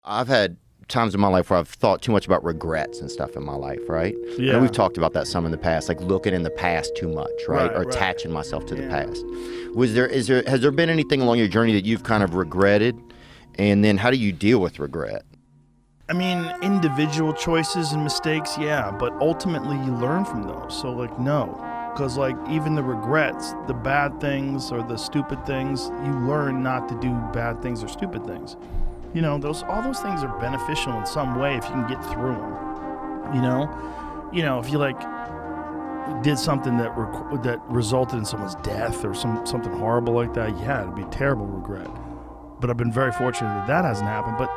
I've had times in my life where I've thought too much about regrets and stuff in my life, right? Yeah. And we've talked about that some in the past, like looking in the past too much, right? Or attaching myself to the past. Has there been anything along your journey that you've kind of regretted? And then how do you deal with regret? I mean, individual choices and mistakes, yeah, but ultimately you learn from those. So, like, no. Because, like, even the regrets, the bad things or the stupid things, you learn not to do bad things or stupid things. You know, all those things are beneficial in some way if you can get through them. You know, if you, like, did something that resulted in someone's death or something horrible like that, yeah, it'd be a terrible regret. But I've been very fortunate that hasn't happened. But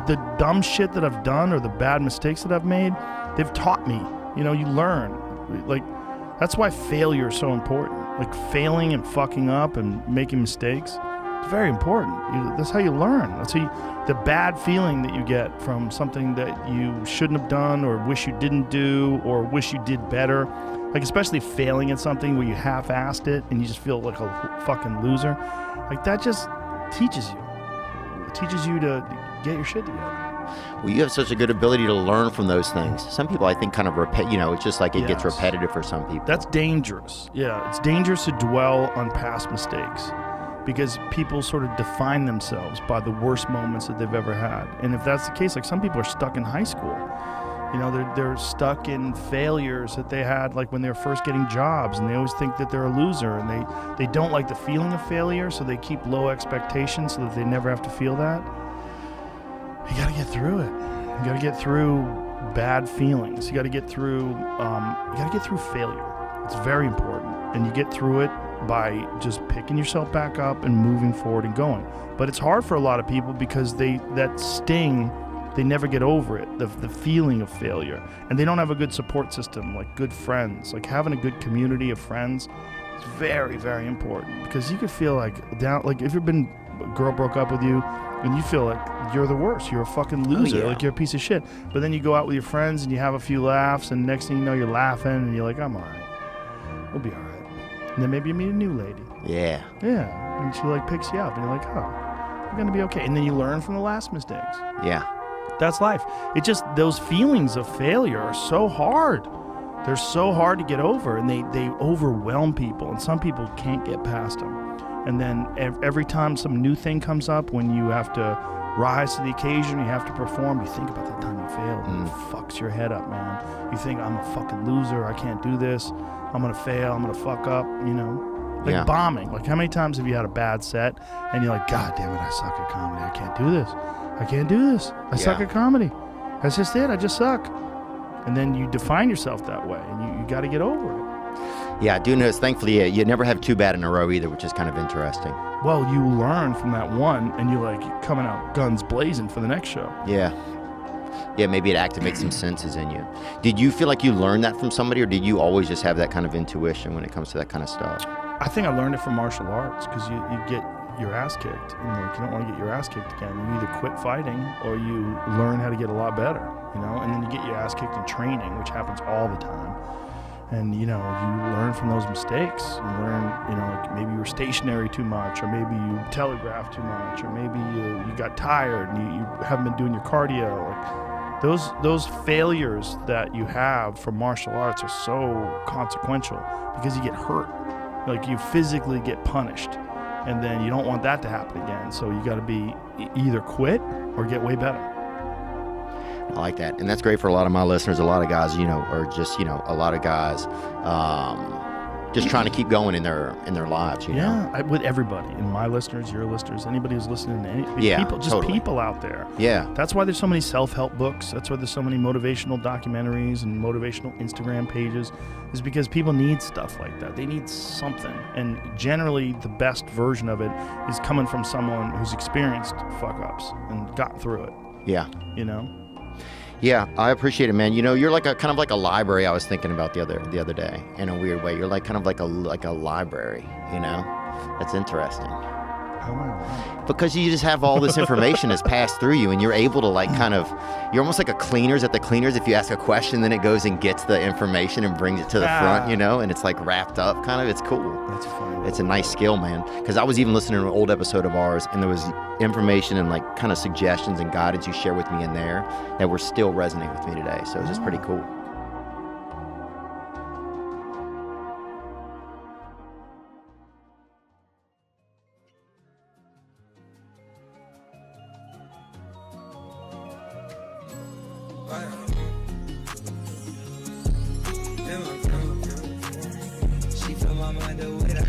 the dumb shit that I've done or the bad mistakes that I've made, they've taught me. You know, you learn. Like, that's why failure is so important. Like, failing and fucking up and making mistakes, it's very important. That's how you learn. That's how the bad feeling that you get from something that you shouldn't have done or wish you didn't do or wish you did better. Like, especially failing at something where you half-assed it and you just feel like a fucking loser. Like, that just teaches you. It teaches you to get your shit together. Well, you have such a good ability to learn from those things. Some people, I think, kind of it's just like it gets repetitive for some people. That's dangerous. Yeah, it's dangerous to dwell on past mistakes because people sort of define themselves by the worst moments that they've ever had. And if that's the case, like, some people are stuck in high school. You know, they're stuck in failures that they had, like, when they were first getting jobs, and they always think that they're a loser, and they don't like the feeling of failure, so they keep low expectations so that they never have to feel that. You got to get through it. You got to get through bad feelings. You got to get through failure. It's very important, and you get through it by just picking yourself back up and moving forward and going. But it's hard for a lot of people because that sting. They never get over it, the feeling of failure. And they don't have a good support system, like good friends. Like, having a good community of friends is very, very important. Because you could feel like if a girl broke up with you and you feel like you're the worst, you're a fucking loser, like you're a piece of shit. But then you go out with your friends and you have a few laughs, and next thing you know, you're laughing and you're like, I'm all right. We'll be all right. And then maybe you meet a new lady. Yeah. Yeah. And she, like, picks you up and you're like, oh, we're going to be okay. And then you learn from the last mistakes. Yeah. That's life. It just, those feelings of failure are so hard. They're so hard to get over, and they overwhelm people, and some people can't get past them. And then every time some new thing comes up, when you have to rise to the occasion, you have to perform, you think about that time you failed, and it fucks your head up, man. You think, I'm a fucking loser, I can't do this, I'm gonna fail, I'm gonna fuck up, you know? Like bombing. Like, how many times have you had a bad set, and you're like, God damn it, I suck at comedy, I can't do this. I can't do this. I suck at comedy. That's just it. I just suck. And then you define yourself that way, and you got to get over it. Yeah, I do notice, thankfully, you never have too bad in a row either, which is kind of interesting. Well, you learn from that one, and you're like coming out guns blazing for the next show. Yeah. Yeah, maybe it activates some senses in you. Did you feel like you learned that from somebody, or did you always just have that kind of intuition when it comes to that kind of stuff? I think I learned it from martial arts, because you get your ass kicked, and like, you don't want to get your ass kicked again. You either quit fighting or you learn how to get a lot better, you know, and then you get your ass kicked in training, which happens all the time. And, you know, you learn from those mistakes. You learn, you know, like, maybe you were stationary too much, or maybe you telegraphed too much, or maybe you got tired and you haven't been doing your cardio. Like, those failures that you have from martial arts are so consequential because you get hurt. Like, you physically get punished. And then you don't want that to happen again. So you got to be either quit or get way better. I like that. And that's great for a lot of my listeners. A lot of guys, you know, are just, you know, a lot of guys just trying to keep going in their lives, you know? Yeah, with everybody. And my listeners, your listeners, anybody who's listening to any people, just totally. People out there. Yeah. That's why there's so many self-help books. That's why there's so many motivational documentaries and motivational Instagram pages, is because people need stuff like that. They need something. And generally, the best version of it is coming from someone who's experienced fuck-ups and gotten through it. Yeah. You know? Yeah, I appreciate it, man. You know, you're like a kind of like a library. I was thinking about the other day in a weird way. You're like kind of like a library. You know, that's interesting. How am I random? Because you just have all this information that's passed through you, and you're able to like kind of, you're almost like a cleaners at the cleaners. If you ask a question, then it goes and gets the information and brings it to the front, you know, and it's like wrapped up kind of. It's cool. That's funny. It's a nice skill, man. Because I was even listening to an old episode of ours, and there was information and like kind of suggestions and guidance you share with me in there that were still resonating with me today. So it's just pretty cool. She fill my mind up with